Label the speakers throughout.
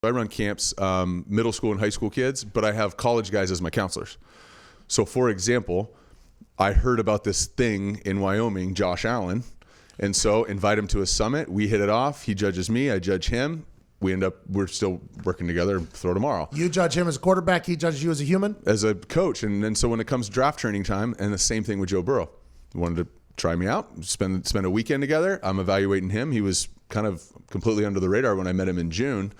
Speaker 1: I run camps, middle school and high school kids, but I have college guys as my counselors. So, for example, I heard about this thing in Wyoming, Josh Allen, and so invite him to a summit. We hit it off. He judges me. I judge him. We're still working together. Throw tomorrow.
Speaker 2: You judge him as a quarterback. He judges you as a human?
Speaker 1: As a coach. And so when it comes to draft training time, and the same thing with Joe Burrow. He wanted to try me out, spend a weekend together. I'm evaluating him. He was kind of completely under the radar when I met him in June.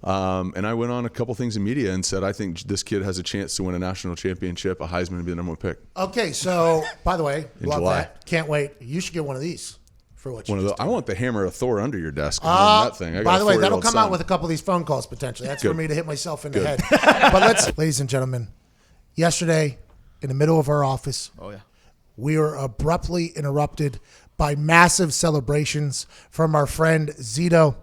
Speaker 1: And I went on a couple things in media and said, I think this kid has a chance to win a national championship, a Heisman, and be the number one pick.
Speaker 2: Okay, so, by the way,
Speaker 1: In
Speaker 2: love
Speaker 1: July.
Speaker 2: that. Can't wait. You should get one of these for what you just did.
Speaker 1: I want the hammer of Thor under your desk. That thing. I got
Speaker 2: By the
Speaker 1: a
Speaker 2: way,
Speaker 1: 4-year-old
Speaker 2: that'll come
Speaker 1: son.
Speaker 2: out with a couple of these phone calls potentially. That's
Speaker 1: Good.
Speaker 2: for me to hit myself in the
Speaker 1: Good.
Speaker 2: head. But ladies and gentlemen, yesterday, in the middle of our office, we were abruptly interrupted by massive celebrations from our friend Zito,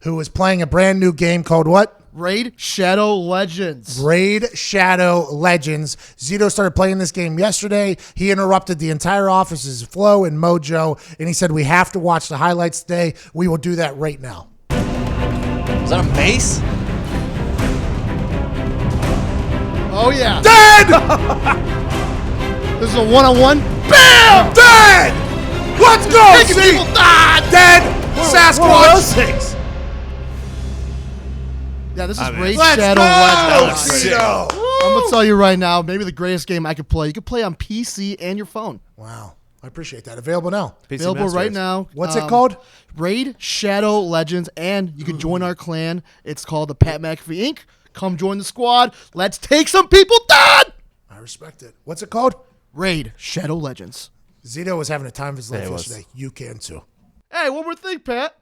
Speaker 2: who was playing a brand new game called what?
Speaker 3: Raid Shadow Legends.
Speaker 2: Raid Shadow Legends. Zito started playing this game yesterday. He interrupted the entire office's flow and mojo, and he said, we have to watch the highlights today. We will do that right now.
Speaker 4: Is that a mace?
Speaker 3: Oh, yeah.
Speaker 2: Dead!
Speaker 3: This is a one-on-one.
Speaker 2: Bam! Dead! Let's go!
Speaker 3: Making people die!
Speaker 2: Dead! Sasquatch!
Speaker 3: Yeah, this is
Speaker 4: mean,
Speaker 3: Raid
Speaker 2: Let's
Speaker 3: Shadow
Speaker 2: go,
Speaker 3: Legends.
Speaker 2: Zito!
Speaker 3: I'm going to tell you right now, maybe the greatest game I could play. You could play on PC and your phone.
Speaker 2: Wow. I appreciate that. Available now.
Speaker 3: Available right now.
Speaker 2: What's it called?
Speaker 3: Raid Shadow Legends, and you can join our clan. It's called the Pat McAfee Inc. Come join the squad. Let's take some people down!
Speaker 2: I respect it. What's it called?
Speaker 3: Raid Shadow Legends.
Speaker 2: Zito was having a time of his life
Speaker 4: Yeah, he was.
Speaker 2: yesterday. You can too.
Speaker 3: Hey, one more thing, Pat.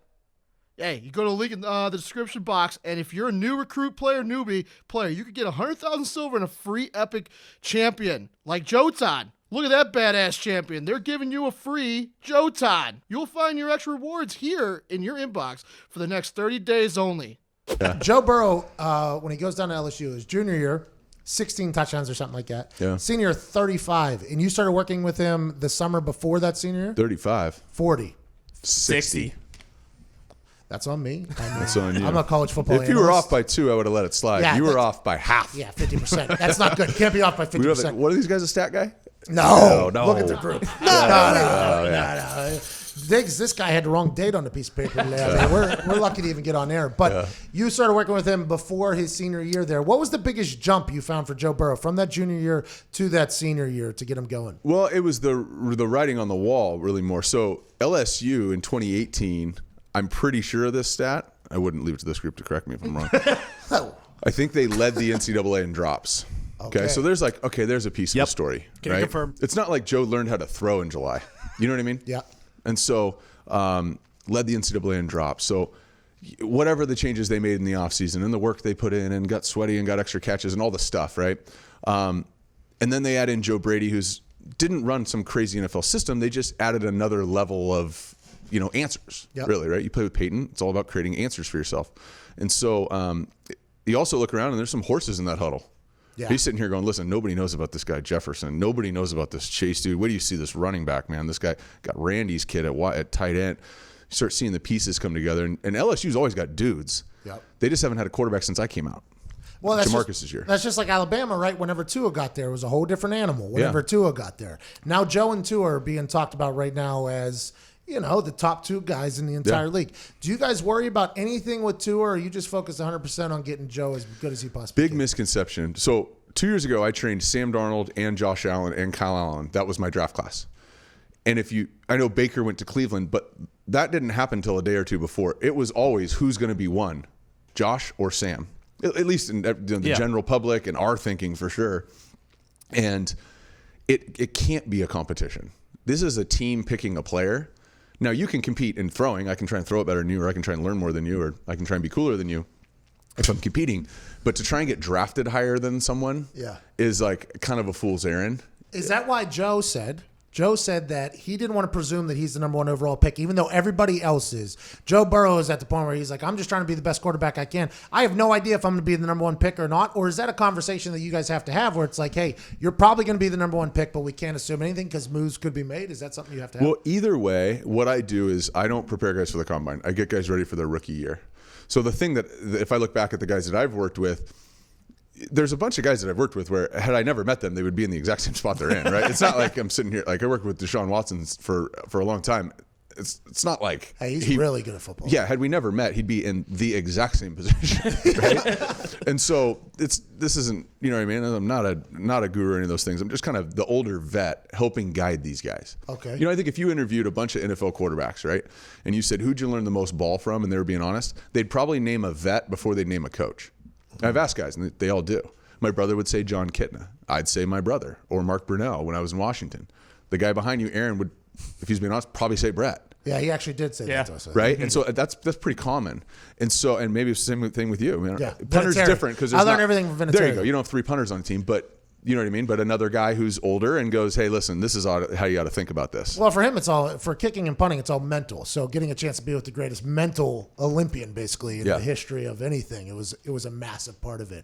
Speaker 3: Hey, you go to the link in the description box, and if you're a new recruit player, newbie player, you could get 100,000 silver and a free epic champion like Jotan. Look at that badass champion. They're giving you a free Jotan. You'll find your extra rewards here in your inbox for the next 30 days only.
Speaker 2: Joe Burrow, when he goes down to LSU, his junior year, 16 touchdowns or something like that.
Speaker 1: Yeah.
Speaker 2: Senior, 35. And you started working with him the summer before that senior year?
Speaker 1: 35.
Speaker 2: 40.
Speaker 1: 60.
Speaker 2: That's on me.
Speaker 1: That's on you.
Speaker 2: I'm a college football
Speaker 1: If you were
Speaker 2: analyst.
Speaker 1: off by 2, I would have let it slide.
Speaker 2: Yeah,
Speaker 1: you were
Speaker 2: that's-
Speaker 1: off by half.
Speaker 2: Yeah, 50%. That's not good. You can't be off by 50%.
Speaker 1: What are these guys, a stat guy?
Speaker 2: No.
Speaker 1: No.
Speaker 2: Look at the group. No. Diggs, this guy had the wrong date on the piece of paper today. I mean, we're lucky to even get on air. But you started working with him before his senior year there. What was the biggest jump you found for Joe Burrow from that junior year to that senior year to get him going?
Speaker 1: Well, it was the writing on the wall really more. So LSU in 2018, I'm pretty sure of this stat. I wouldn't leave it to this group to correct me if I'm wrong. I think they led the NCAA in drops. Okay, so there's there's a piece of the story.
Speaker 4: Can you
Speaker 1: right?
Speaker 4: confirm?
Speaker 1: It's not like Joe learned how to throw in July. You know what I mean?
Speaker 2: Yeah.
Speaker 1: And so led the NCAA in drops. So whatever the changes they made in the offseason and the work they put in and got sweaty and got extra catches and all the stuff, right? And then they add in Joe Brady, who's didn't run some crazy NFL system. They just added another level of answers, really, right? You play with Peyton. It's all about creating answers for yourself. And so you also look around and there's some horses in that huddle.
Speaker 2: Yeah.
Speaker 1: He's sitting here going, listen, nobody knows about this guy Jefferson. Nobody knows about this Chase dude. Where do you see this running back, man? This guy got Randy's kid at tight end. You start seeing the pieces come together. And LSU's always got dudes.
Speaker 2: Yep.
Speaker 1: They just haven't had a quarterback since I came out.
Speaker 2: Well, that's
Speaker 1: Jamarcus's year.
Speaker 2: That's just like Alabama, right? Whenever Tua got there, it was a whole different animal. Whenever Tua got there. Now Joe and Tua are being talked about right now as the top two guys in the entire league. Do you guys worry about anything with Tua, or are you just focused 100% on getting Joe as good as he possibly
Speaker 1: Big
Speaker 2: can?
Speaker 1: misconception. So 2 years ago, I trained Sam Darnold and Josh Allen and Kyle Allen. That was my draft class. And I know Baker went to Cleveland, but that didn't happen until a day or two before. It was always who's going to be one, Josh or Sam, at least in the general public and our thinking for sure. And it can't be a competition. This is a team picking a player. Now, you can compete in throwing. I can try and throw it better than you, or I can try and learn more than you, or I can try and be cooler than you if I'm competing. But to try and get drafted higher than someone is like kind of a fool's errand.
Speaker 2: Is that why Joe said that he didn't want to presume that he's the number one overall pick, even though everybody else is? Joe Burrow is at the point where he's like, I'm just trying to be the best quarterback I can. I have no idea if I'm going to be the number one pick or not. Or is that a conversation that you guys have to have where it's like, hey, you're probably going to be the number one pick, but we can't assume anything because moves could be made? Is that something you have to have?
Speaker 1: Well, either way, what I do is I don't prepare guys for the combine. I get guys ready for their rookie year. So the thing that if I look back at the guys that I've worked with, there's a bunch of guys that I've worked with where had I never met them, they would be in the exact same spot they're in, right? It's not like I'm sitting here, like I worked with Deshaun Watson for a long time. It's not like
Speaker 2: Hey, he's really good at football.
Speaker 1: Yeah, had we never met, he'd be in the exact same position, right? And so this isn't, you know what I mean? I'm not a guru or any of those things. I'm just kind of the older vet helping guide these guys.
Speaker 2: Okay.
Speaker 1: You know, I think if you interviewed a bunch of NFL quarterbacks, right, and you said, who'd you learn the most ball from, and they were being honest, they'd probably name a vet before they'd name a coach. I've asked guys, and they all do. My brother would say John Kitna. I'd say my brother, or Mark Brunell when I was in Washington. The guy behind you, Aaron, would, if he's being honest, probably say Brett.
Speaker 2: Yeah, he actually did say that to us.
Speaker 1: Right? And so that's pretty common. And so, and maybe it's the same thing with you. I mean,
Speaker 2: Yeah.
Speaker 1: punter's
Speaker 2: Vinatieri.
Speaker 1: different because
Speaker 2: I learned everything from
Speaker 1: There
Speaker 2: Vinatieri.
Speaker 1: you go. You don't have 3 punters on the team, but you know what I mean? But another guy who's older and goes, hey, listen, this is how you got to think about this.
Speaker 2: Well, for him, for kicking and punting, it's all mental. So getting a chance to be with the greatest mental Olympian, basically, in the history of anything, it was a massive part of it.